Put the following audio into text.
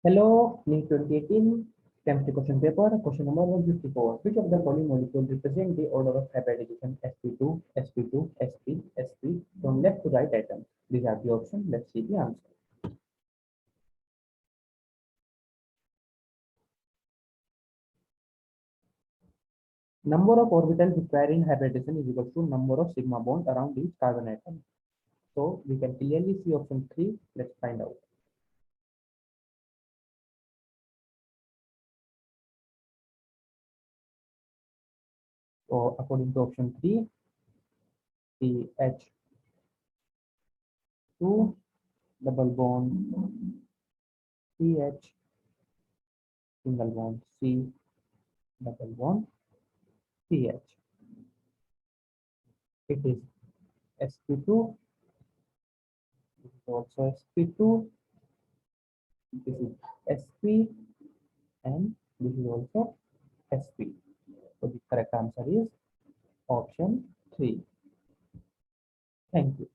Hello, NEET 2018 chemistry question paper, question number 154. Which of the following molecules represent the order of hybridization sp2, sp2, sp, sp from left to right atoms? These are the options. Let's see the answer. Number of orbitals requiring hybridization is equal to number of sigma bond around each carbon atom. So we can clearly see option 3. Let's find out. So according to option 3, the H2 double bond CH single bond C double bond CH. It is sp2. This is also sp2. This is sp and this is also sp. So the correct answer is option 3. Thank you.